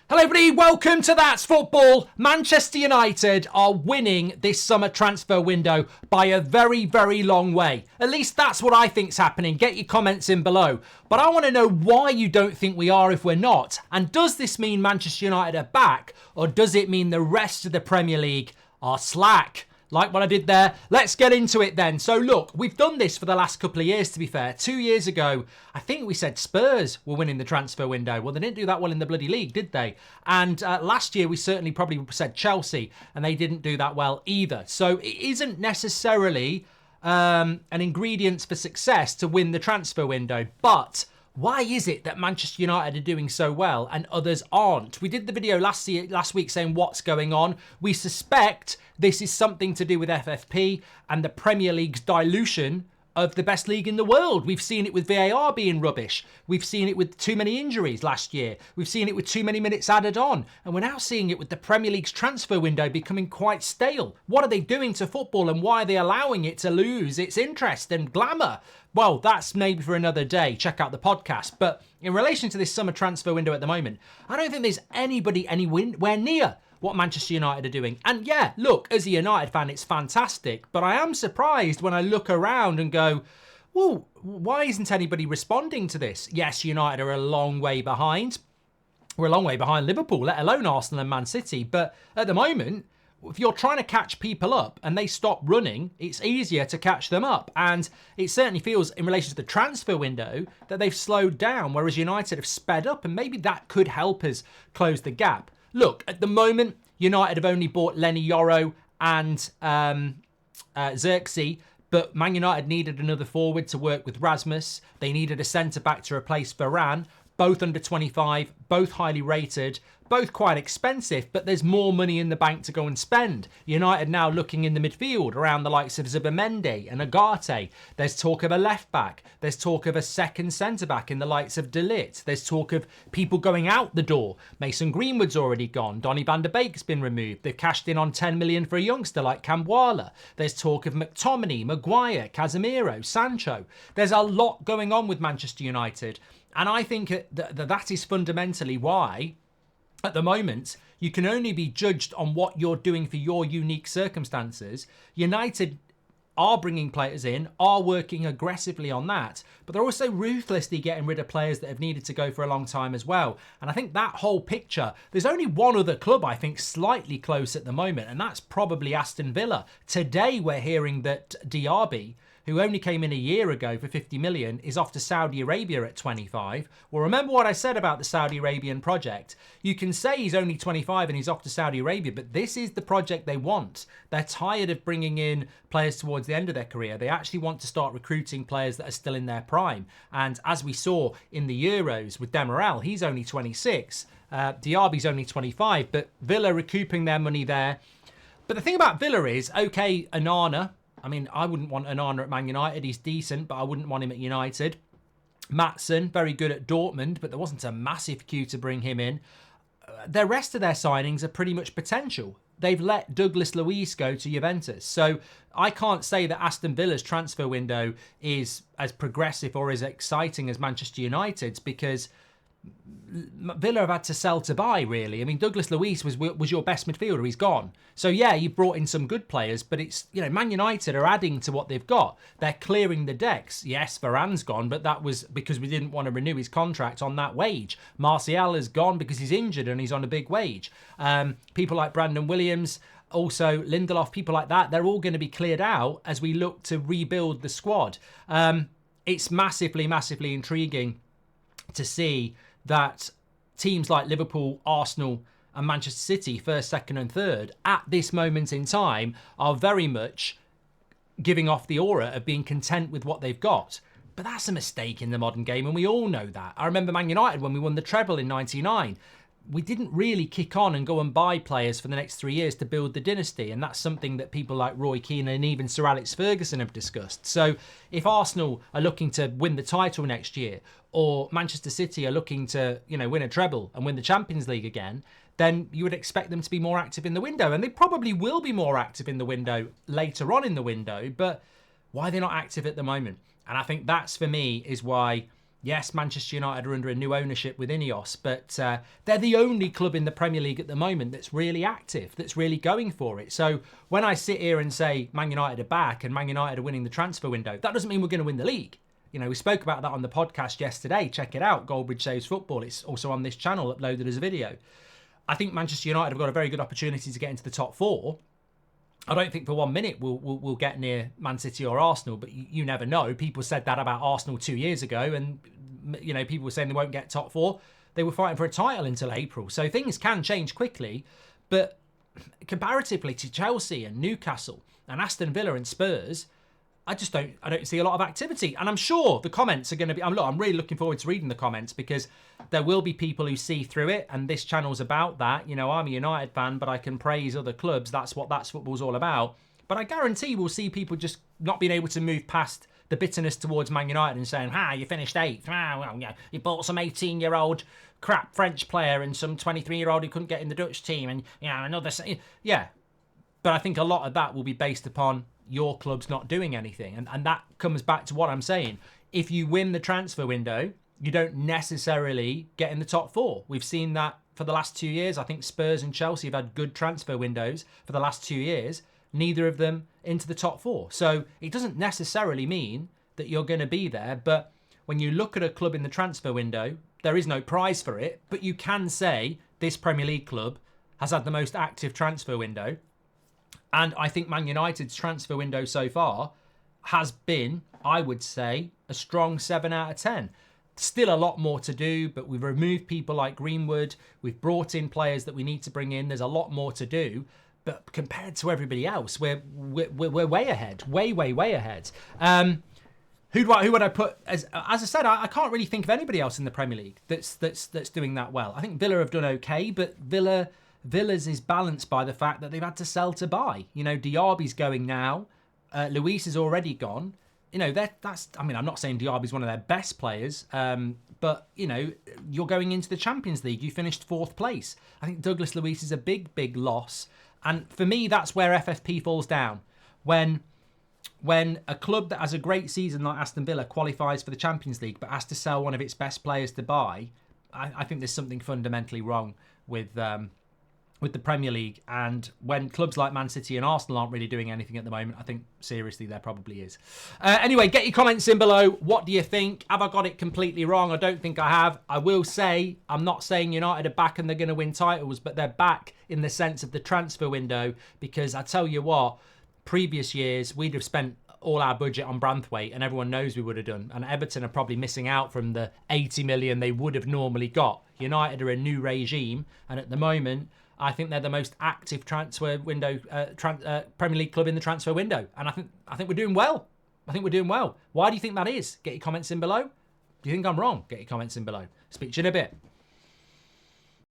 Hello everybody, welcome to That's Football. Manchester United are winning this summer transfer window by a very, very long way. At least that's what I think's happening. Get your comments in below. But I want to know why you don't think we are if we're not. And does this mean Manchester United are back? Or does it mean the rest of the Premier League are slack? Like what I did there? Let's get into it then. So look, we've done this for the last couple of years, to be fair. 2 years ago, I think we said Spurs were winning the transfer window. Well, they didn't do that well in the bloody league, did they? And last year, we certainly probably said Chelsea, and they didn't do that well either. So it isn't necessarily an ingredient for success to win the transfer window, but why is it that Manchester United are doing so well and others aren't? We did the video last week saying what's going on. We suspect this is something to do with FFP and the Premier League's dilution of the best league in the world. We've seen it with VAR being rubbish. We've seen it with too many injuries last year. We've seen it with too many minutes added on. And we're now seeing it with the Premier League's transfer window becoming quite stale. What are they doing to football and why are they allowing it to lose its interest and glamour? Well, that's maybe for another day. Check out the podcast. But in relation to this summer transfer window at the moment, I don't think there's anybody anywhere near what Manchester United are doing. And yeah, look, as a United fan, it's fantastic. But I am surprised when I look around and go, well, why isn't anybody responding to this? Yes, United are a long way behind. We're a long way behind Liverpool, let alone Arsenal and Man City. But at the moment, if you're trying to catch people up and they stop running, it's easier to catch them up. And it certainly feels in relation to the transfer window that they've slowed down, whereas United have sped up. And maybe that could help us close the gap. Look, at the moment, United have only bought Lenny Yoro and Xerxes, but Man United needed another forward to work with Rasmus. They needed a centre-back to replace Varane. Both under 25, both highly rated, both quite expensive, but there's more money in the bank to go and spend. United now looking in the midfield around the likes of Zubimendi and Agate. There's talk of a left-back. There's talk of a second centre-back in the likes of De Ligt. There's talk of people going out the door. Mason Greenwood's already gone. Donny van der Beek's been removed. They've cashed in on 10 million for a youngster like Camboire. There's talk of McTominay, Maguire, Casemiro, Sancho. There's a lot going on with Manchester United. And I think that is fundamentally why, at the moment, you can only be judged on what you're doing for your unique circumstances. United are bringing players in, are working aggressively on that, but they're also ruthlessly getting rid of players that have needed to go for a long time as well. And I think that whole picture, there's only one other club I think slightly close at the moment, and that's probably Aston Villa. Today we're hearing that Diaby, who only came in a year ago for 50 million, is off to Saudi Arabia at 25. Well, remember what I said about the Saudi Arabian project. You can say he's only 25 and he's off to Saudi Arabia, but this is the project they want. They're tired of bringing in players towards the end of their career. They actually want to start recruiting players that are still in their prime. And as we saw in the Euros with Demiral, he's only 26. Diaby's only 25, but Villa recouping their money there. But the thing about Villa is, okay, Onana, I mean, I wouldn't want Onana at Man United. He's decent, but I wouldn't want him at United. Maatsen, very good at Dortmund, but there wasn't a massive queue to bring him in. The rest of their signings are pretty much potential. They've let Douglas Luiz go to Juventus. So I can't say that Aston Villa's transfer window is as progressive or as exciting as Manchester United's, because Villa have had to sell to buy, really. I mean, Douglas Luiz was your best midfielder. He's gone. So, yeah, you brought in some good players, but it's, Man United are adding to what they've got. They're clearing the decks. Yes, Varane's gone, but that was because we didn't want to renew his contract on that wage. Martial is gone because he's injured and he's on a big wage. People like Brandon Williams, also Lindelof, people like that, they're all going to be cleared out as we look to rebuild the squad. It's massively, massively intriguing to see that teams like Liverpool, Arsenal and Manchester City, first, second and third, at this moment in time, are very much giving off the aura of being content with what they've got. But that's a mistake in the modern game, and we all know that. I remember Man United when we won the treble in '99. We didn't really kick on and go and buy players for the next 3 years to build the dynasty. And that's something that people like Roy Keane and even Sir Alex Ferguson have discussed. So if Arsenal are looking to win the title next year, or Manchester City are looking to, win a treble and win the Champions League again, then you would expect them to be more active in the window. And they probably will be more active in the window later on in the window. But why they're not active at the moment? And I think that's, for me, is why Yes, Manchester United are under a new ownership with Ineos, but they're the only club in the Premier League at the moment that's really active, that's really going for it. So when I sit here and say Man United are back and Man United are winning the transfer window, that doesn't mean we're going to win the league. You know, we spoke about that on the podcast yesterday. Check it out, Goldbridge Saves Football. It's also on this channel, uploaded as a video. I think Manchester United have got a very good opportunity to get into the top 4. I don't think for 1 minute we'll get near Man City or Arsenal, but you never know. People said that about Arsenal 2 years ago, and you know, people were saying they won't get top 4. They were fighting for a title until April, so things can change quickly. But comparatively to Chelsea and Newcastle and Aston Villa and Spurs, I don't see a lot of activity. And I'm sure the comments are going to be, I'm really looking forward to reading the comments, because there will be people who see through it, and this channel's about that. You know, I'm a United fan, but I can praise other clubs. That's what That's Football's all about. But I guarantee we'll see people just not being able to move past the bitterness towards Man United and saying, you finished 8th. Well, yeah, you bought some 18-year-old crap French player and some 23-year-old who couldn't get in the Dutch team, and another. Yeah. But I think a lot of that will be based upon your club's not doing anything. And that comes back to what I'm saying. If you win the transfer window, you don't necessarily get in the top 4. We've seen that for the last 2 years. I think Spurs and Chelsea have had good transfer windows for the last 2 years. Neither of them into the top 4. So it doesn't necessarily mean that you're going to be there. But when you look at a club in the transfer window, there is no prize for it. But you can say this Premier League club has had the most active transfer window. And I think Man United's transfer window so far has been, I would say, a strong 7 out of 10. Still a lot more to do, but we've removed people like Greenwood. We've brought in players that we need to bring in. There's a lot more to do. But compared to everybody else, we're way ahead. Way ahead. Who would I put as I said? I can't really think of anybody else in the Premier League that's doing that well. I think Villa have done okay, but Villa's is balanced by the fact that they've had to sell to buy. You know, Diaby's going now. Luis is already gone. You know, I'm not saying Diaby's one of their best players, but, you know, you're going into the Champions League. You finished 4th place. I think Douglas Luis is a big loss. And for me, that's where FFP falls down. When a club that has a great season like Aston Villa qualifies for the Champions League but has to sell one of its best players to buy, I think there's something fundamentally wrong with the Premier League. And when clubs like Man City and Arsenal aren't really doing anything at the moment, I think seriously there probably is. Anyway, get your comments in below. What do you think? Have I got it completely wrong? I don't think I have. I will say, I'm not saying United are back and they're going to win titles, but they're back in the sense of the transfer window, because I tell you what, previous years we'd have spent all our budget on Branthwaite, and everyone knows we would have done. And Everton are probably missing out from the 80 million they would have normally got. United are a new regime, and at the moment, I think they're the most active transfer window, Premier League club in the transfer window. And I think we're doing well. I think we're doing well. Why do you think that is? Get your comments in below. Do you think I'm wrong? Get your comments in below. Speak to you in a bit.